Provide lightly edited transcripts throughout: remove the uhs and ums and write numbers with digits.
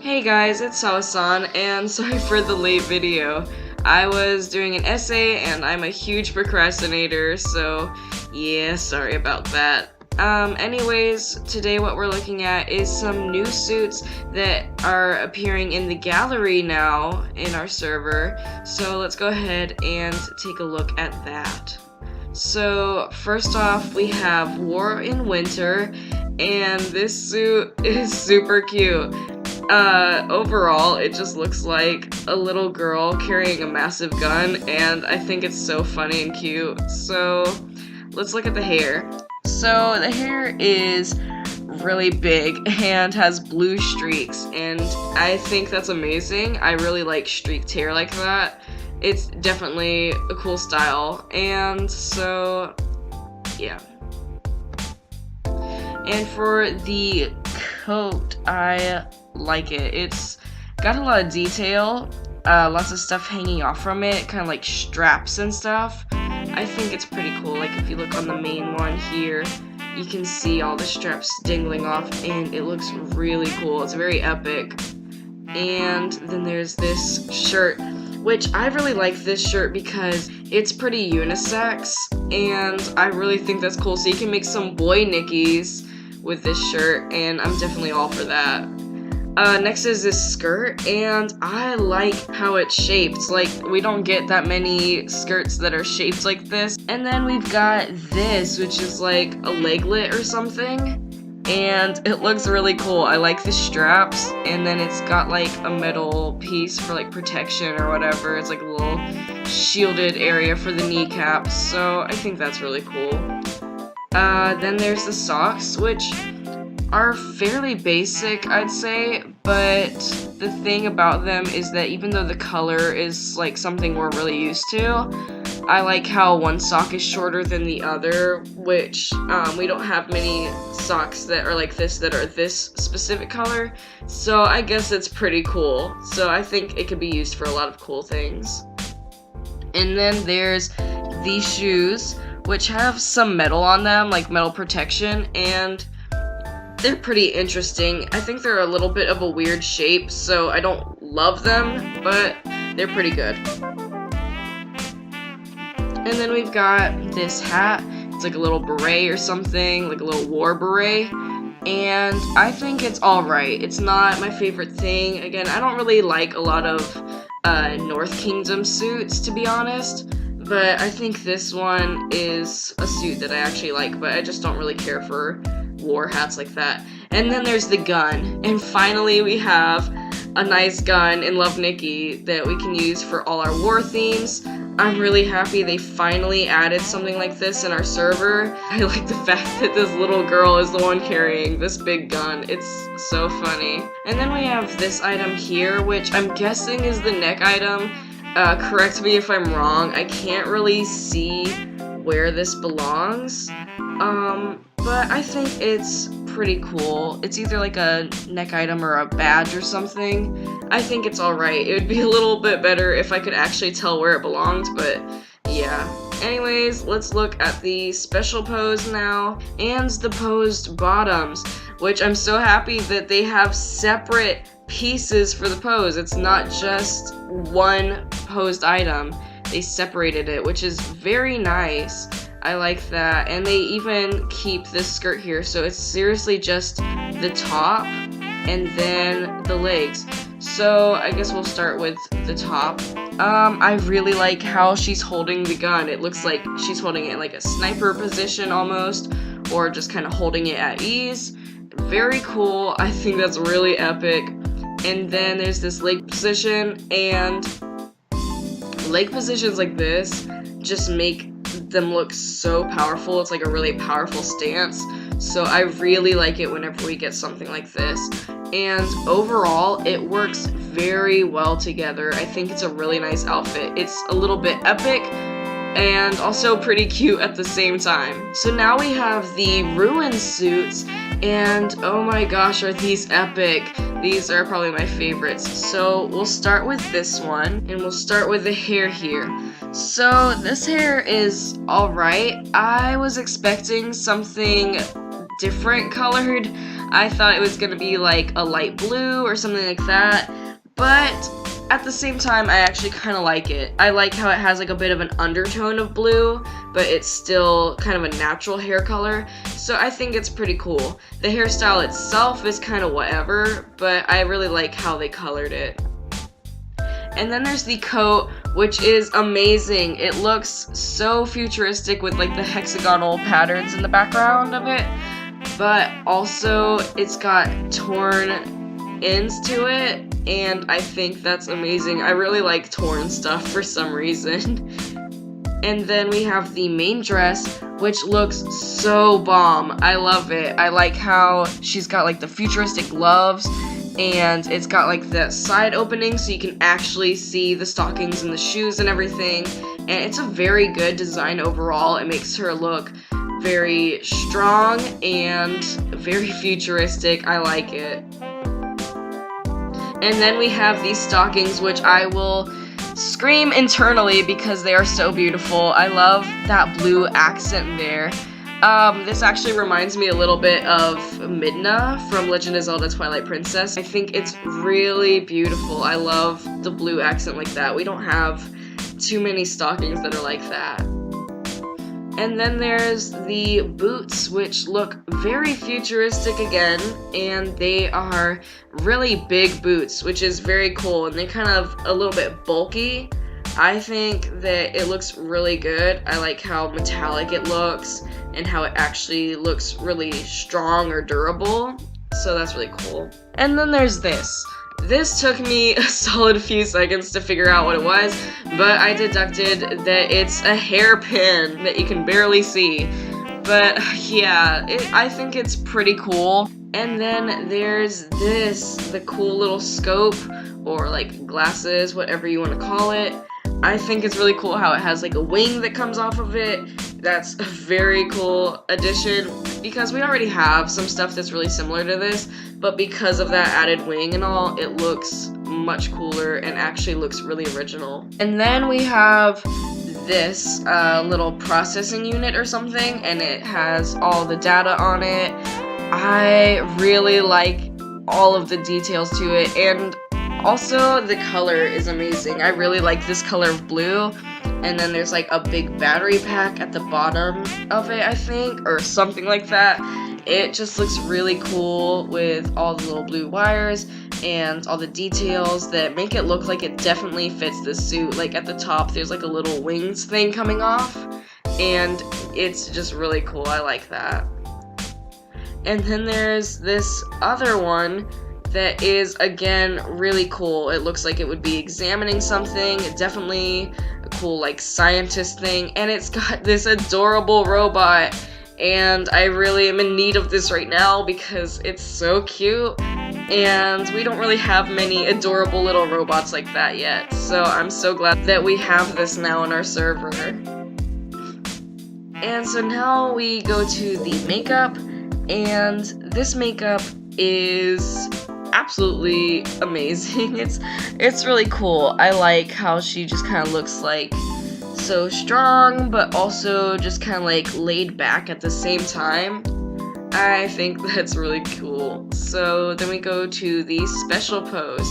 Hey guys, it's Sawa-san, and sorry for the late video. I was doing an essay, and I'm a huge procrastinator, so yeah, sorry about that. Anyways, today what we're looking at is some new suits that are appearing in the gallery now in our server, so let's go ahead and take a look at that. So, first off, we have War in Winter, and this suit is super cute. Overall, it just looks like a little girl carrying a massive gun, and I think it's so funny and cute. So, let's look at the hair. So, the hair is really big and has blue streaks, and I think that's amazing. I really like streaked hair like that. It's definitely a cool style, and so, yeah. And for the coat, I like it. It's got a lot of detail, lots of stuff hanging off from it, kind of like straps and stuff. I think it's pretty cool. Like if you look on the main one here, you can see all the straps dangling off, and it looks really cool. It's very epic. And then there's this shirt, which I really like this shirt because it's pretty unisex, and I really think that's cool. So you can make some boy Nickies with this shirt, and I'm definitely all for that. Next is this skirt, and I like how it's shaped. Like, we don't get that many skirts that are shaped like this. And then we've got this, which is like a leglet or something, and it looks really cool. I like the straps, and then it's got like a metal piece for like protection or whatever. It's like a little shielded area for the kneecaps, so I think that's really cool. Then there's the socks, which are fairly basic, I'd say, but the thing about them is that even though the color is like something we're really used to, I like how one sock is shorter than the other, which we don't have many socks that are like this that are this specific color, so I guess it's pretty cool. So I think it could be used for a lot of cool things. And then there's these shoes, which have some metal on them, like metal protection, and they're pretty interesting. I think they're a little bit of a weird shape, so I don't love them, but they're pretty good. And then we've got this hat. It's like a little beret or something, like a little war beret, and I think it's alright. It's not my favorite thing. Again, I don't really like a lot of North Kingdom suits, to be honest, but I think this one is a suit that I actually like, but I just don't really care for war hats like that. And then there's the gun, and finally we have a nice gun in Love Nikki that we can use for all our war themes. I'm really happy they finally added something like this in our server. I like the fact that this little girl is the one carrying this big gun. It's so funny. And then we have this item here, which I'm guessing is the neck item. Correct me if I'm wrong. I can't really see where this belongs. But I think it's pretty cool. It's either like a neck item or a badge or something. I think it's alright. It would be a little bit better if I could actually tell where it belonged, but yeah. Anyways, let's look at the special pose now, and the posed bottoms, which I'm so happy that they have separate pieces for the pose. It's not just one posed item. They separated it, which is very nice. I like that, and they even keep this skirt here, so it's seriously just the top and then the legs. So I guess we'll start with the top. I really like how she's holding the gun. It looks like she's holding it in like a sniper position almost, or just kind of holding it at ease. Very cool. I think that's really epic. And then there's this leg position, and leg positions like this just make them look so powerful. It's like a really powerful stance, so I really like it whenever we get something like this. And overall, it works very well together. I think it's a really nice outfit. It's a little bit epic and also pretty cute at the same time. So now we have the ruin suits, and oh my gosh, are these epic. These are probably my favorites. So we'll start with this one, and we'll start with the hair here. So this hair is alright. I was expecting something different colored. I thought it was gonna be like a light blue or something like that, but at the same time, I actually kind of like it. I like how it has like a bit of an undertone of blue, but it's still kind of a natural hair color, so I think it's pretty cool. The hairstyle itself is kind of whatever, but I really like how they colored it. And then there's the coat, which is amazing. It looks so futuristic with like the hexagonal patterns in the background of it, but also it's got torn ends to it, and I think that's amazing. I really like torn stuff for some reason. And then we have the main dress, which looks so bomb. I love it. I like how she's got like the futuristic gloves, and it's got like the side opening so you can actually see the stockings and the shoes and everything. And it's a very good design overall. It makes her look very strong and very futuristic. I like it. And then we have these stockings, which I will scream internally because they are so beautiful. I love that blue accent there. This actually reminds me a little bit of Midna from Legend of Zelda Twilight Princess. I think it's really beautiful. I love the blue accent like that. We don't have too many stockings that are like that. And then there's the boots, which look very futuristic again, and they are really big boots, which is very cool, and they're kind of a little bit bulky. I think that it looks really good. I like how metallic it looks and how it actually looks really strong or durable, so that's really cool. And then there's this. This took me a solid few seconds to figure out what it was, but I deducted that it's a hairpin that you can barely see. But yeah, I think it's pretty cool. And then there's this, the cool little scope, or like glasses, whatever you want to call it. I think it's really cool how it has like a wing that comes off of it. That's a very cool addition because we already have some stuff that's really similar to this, but because of that added wing and all, it looks much cooler and actually looks really original. And then we have this little processing unit or something, and it has all the data on it. I really like all of the details to it, and also the color is amazing. I really like this color of blue. And then there's like a big battery pack at the bottom of it, I think, or something like that. It just looks really cool with all the little blue wires and all the details that make it look like it definitely fits the suit. Like at the top, there's like a little wings thing coming off, and it's just really cool. I like that. And then there's this other one that is, again, really cool. It looks like it would be examining something, definitely a cool, like, scientist thing, and it's got this adorable robot, and I really am in need of this right now because it's so cute, and we don't really have many adorable little robots like that yet, so I'm so glad that we have this now on our server. And so now we go to the makeup, and this makeup is absolutely amazing. It's really cool. I like how she just kind of looks like so strong, but also just kind of like laid back at the same time. I think that's really cool. So then we go to the special pose,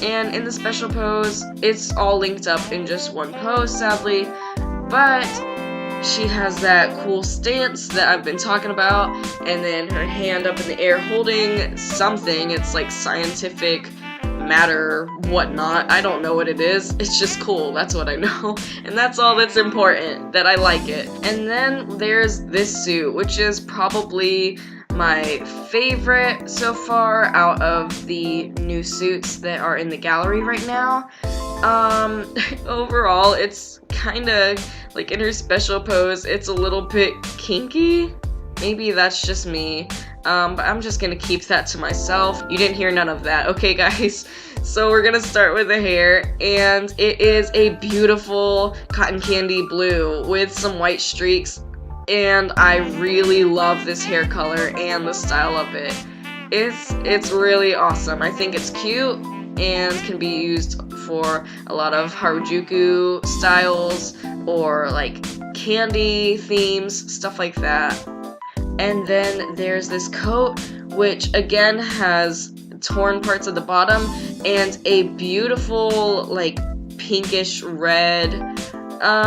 and in the special pose, it's all linked up in just one pose, sadly, but she has that cool stance that I've been talking about, and then her hand up in the air holding something. It's like scientific matter, whatnot. I don't know what it is. It's just cool. That's what I know. And that's all that's important, that I like it. And then there's this suit, which is probably my favorite so far out of the new suits that are in the gallery right now. Overall, it's kind of like in her special pose, it's a little bit kinky. Maybe that's just me, but I'm just gonna keep that to myself. You didn't hear none of that, okay guys? So we're gonna start with the hair, and it is a beautiful cotton candy blue with some white streaks, and I really love this hair color and the style of it. It's really awesome. I think it's cute and can be used for a lot of Harajuku styles or like candy themes, stuff like that. And then there's this coat, which again has torn parts at the bottom and a beautiful like pinkish red,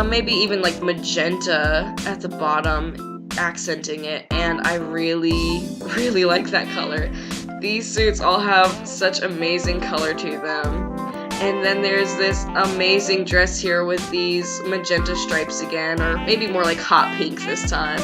maybe even like magenta at the bottom, accenting it, and I really like that color. These suits all have such amazing color to them. And then there's this amazing dress here with these magenta stripes again, or maybe more like hot pink this time.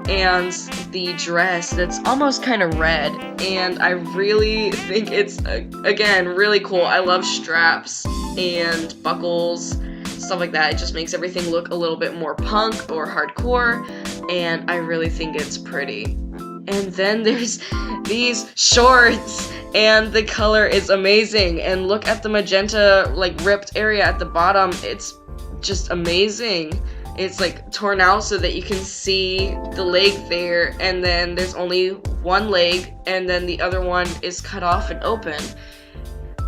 And the dress that's almost kind of red, and I really think it's, again, really cool. I love straps and buckles, stuff like that. It just makes everything look a little bit more punk or hardcore, and I really think it's pretty. And then there's these shorts, and the color is amazing, and look at the magenta like ripped area at the bottom. It's just amazing. It's like torn out so that you can see the leg there, and then there's only one leg, and then the other one is cut off and open.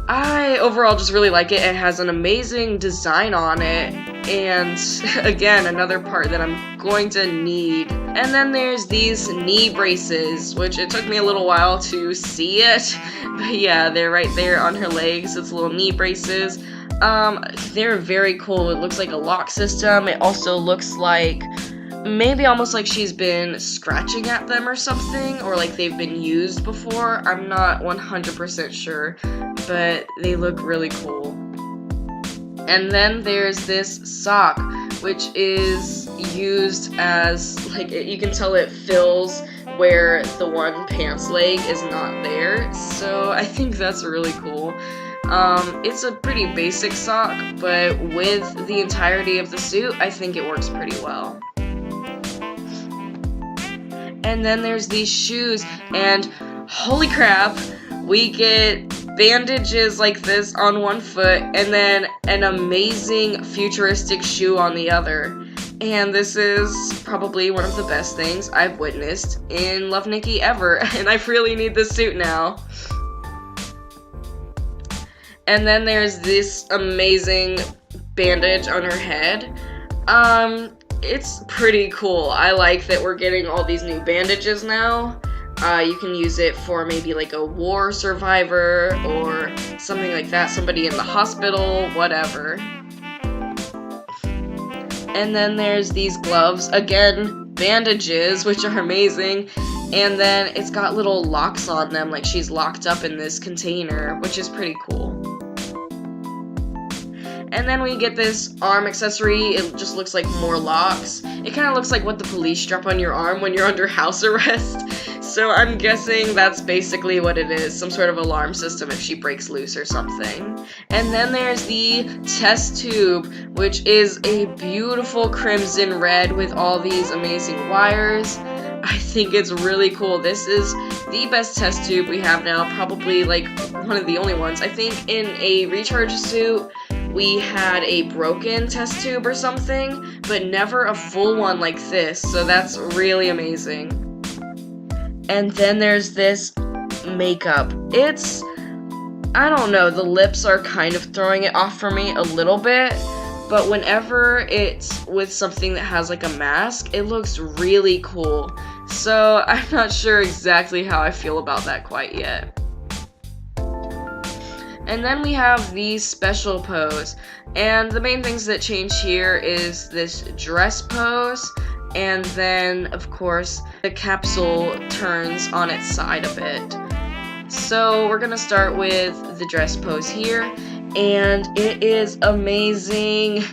I overall just really like it. It has an amazing design on it, and again, another part that I'm going to need. And then there's these knee braces, which it took me a little while to see it, but yeah, they're right there on her legs. It's little knee braces. They're very cool. It looks like a lock system. It also looks like maybe almost like she's been scratching at them or something, or like they've been used before. I'm not 100% sure, but they look really cool. And then there's this sock, which is used as, like, you can tell it fills where the one pants leg is not there, so I think that's really cool. It's a pretty basic sock, but with the entirety of the suit, I think it works pretty well. And then there's these shoes, and holy crap, we get bandages like this on one foot, and then an amazing futuristic shoe on the other. And this is probably one of the best things I've witnessed in Love, Nikki ever, and I really need this suit now. And then there's this amazing bandage on her head. It's pretty cool. I like that we're getting all these new bandages now. You can use it for maybe like a war survivor or something like that, somebody in the hospital, whatever. And then there's these gloves, again, bandages, which are amazing. And then it's got little locks on them, like she's locked up in this container, which is pretty cool. And then we get this arm accessory. It just looks like more locks. It kind of looks like what the police strap on your arm when you're under house arrest. So I'm guessing that's basically what it is, some sort of alarm system if she breaks loose or something. And then there's the test tube, which is a beautiful crimson red with all these amazing wires. I think it's really cool. This is the best test tube we have now, probably like one of the only ones. I think in a recharge suit, we had a broken test tube or something, but never a full one like this, so that's really amazing. And then there's this makeup. It's, I don't know, the lips are kind of throwing it off for me a little bit, but whenever it's with something that has like a mask, it looks really cool. So I'm not sure exactly how I feel about that quite yet. And then we have the special pose, and the main things that change here is this dress pose, and then of course the capsule turns on its side a bit. So we're gonna start with the dress pose here, and it is amazing.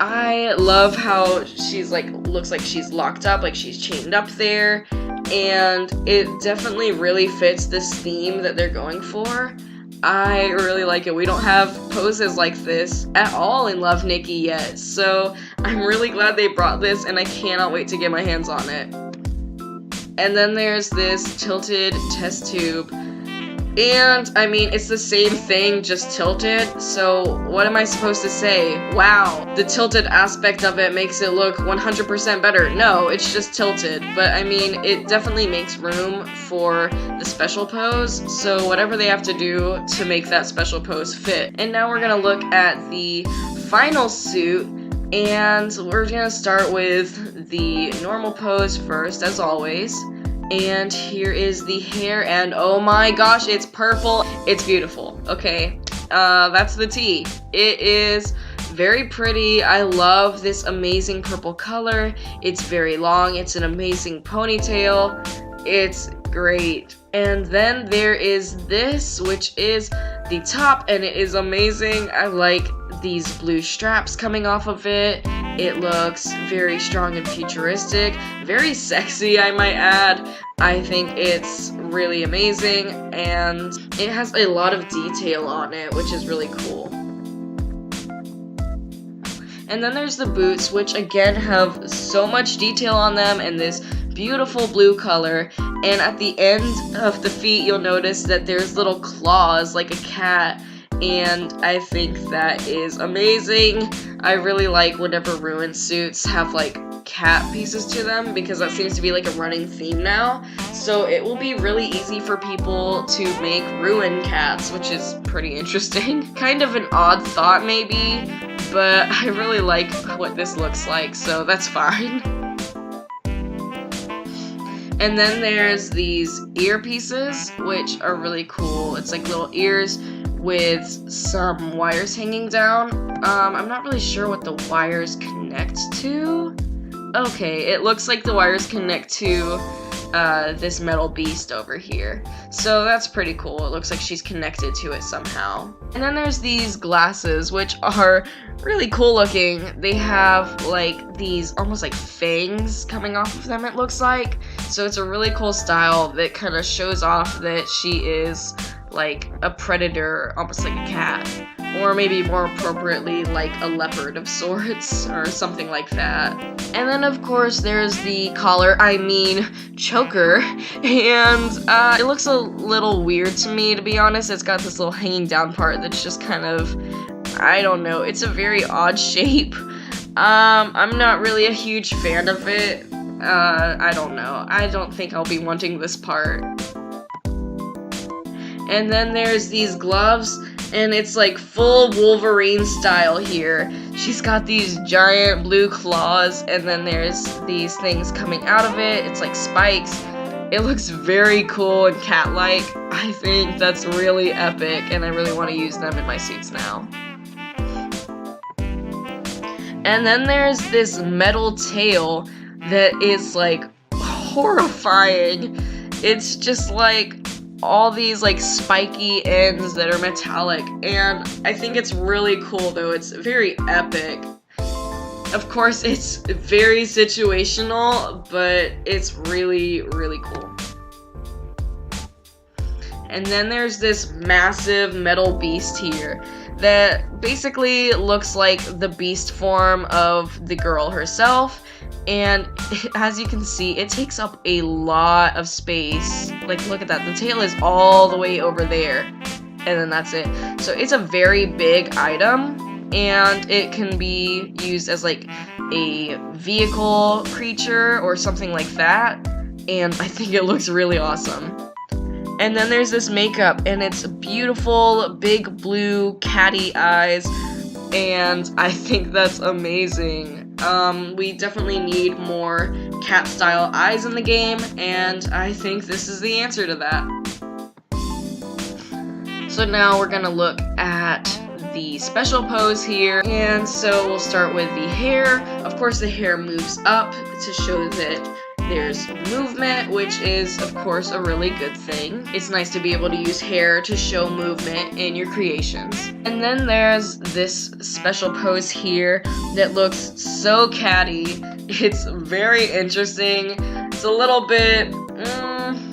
I love how she's like, looks like she's locked up, like she's chained up there, and it definitely really fits this theme that they're going for. I really like it. We don't have poses like this at all in Love, Nikki yet, so I'm really glad they brought this, and I cannot wait to get my hands on it. And then there's this tilted test tube, and I mean, it's the same thing, just tilted, so what am I supposed to say? Wow, the tilted aspect of it makes it look 100% better. No, it's just tilted, but I mean, it definitely makes room for the special pose, so whatever they have to do to make that special pose fit. And now we're gonna look at the final suit, and we're gonna start with the normal pose first, as always. And here is the hair, and oh my gosh, it's purple. It's beautiful. Okay, that's the tea. It is very pretty. I love this amazing purple color. It's very long. It's an amazing ponytail. It's great. And then there is this, which is the top, and it is amazing. I like these blue straps coming off of it. It looks very strong and futuristic, very sexy, I might add. I think it's really amazing, and it has a lot of detail on it, which is really cool. And then there's the boots, which again have so much detail on them and this beautiful blue color. And at the end of the feet, you'll notice that there's little claws like a cat. And I think that is amazing. I really like whenever ruin suits have like cat pieces to them, because that seems to be like a running theme now. So it will be really easy for people to make ruin cats, which is pretty interesting. Kind of an odd thought maybe, but I really like what this looks like, so that's fine. And then there's these earpieces, which are really cool. It's like little ears with some wires hanging down. I'm not really sure what the wires connect to. Okay, it looks like the wires connect to this metal beast over here. So that's pretty cool. It looks like she's connected to it somehow. And then there's these glasses, which are really cool looking. They have like these almost like fangs coming off of them, it looks like. So it's a really cool style that kind of shows off that she is like a predator, almost like a cat. Or maybe more appropriately, like a leopard of sorts, or something like that. And then, of course, there's the collar, choker, and it looks a little weird to me, to be honest. It's got this little hanging down part that's just kind of, I don't know, it's a very odd shape. I'm not really a huge fan of it. I don't know. I don't think I'll be wanting this part. And then there's these gloves, and it's like full Wolverine style here. She's got these giant blue claws, and then there's these things coming out of it. It's like spikes. It looks very cool and cat-like. I think that's really epic, and I really want to use them in my suits now. And then there's this metal tail that is like horrifying. It's just like all these like spiky ends that are metallic, and I think it's really cool though. It's very epic. Of course, it's very situational, but it's really, really cool. And then there's this massive metal beast here that basically looks like the beast form of the girl herself. And as you can see, it takes up a lot of space. Like, look at that. The tail is all the way over there. And then that's it. So it's a very big item. And it can be used as like a vehicle creature or something like that. And I think it looks really awesome. And then there's this makeup. And it's beautiful, big blue catty eyes. And I think that's amazing. We definitely need more cat-style eyes in the game, and I think this is the answer to that. So now we're gonna look at the special pose here, and so we'll start with the hair. Of course, the hair moves up to show that there's movement, which is, of course, a really good thing. It's nice to be able to use hair to show movement in your creations. And then there's this special pose here that looks so catty. It's very interesting. It's a little bit,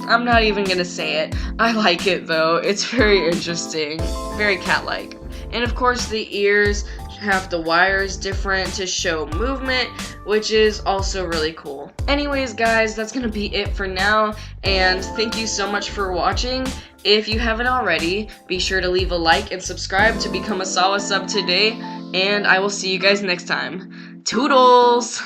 I'm not even gonna say it. I like it though. It's very interesting, very cat-like. And of course the ears have the wires different to show movement, which is also really cool. Anyways guys, that's gonna be it for now, and thank you so much for watching. If you haven't already, be sure to leave a like and subscribe to become a Sawa sub today, and I will see you guys next time. Toodles!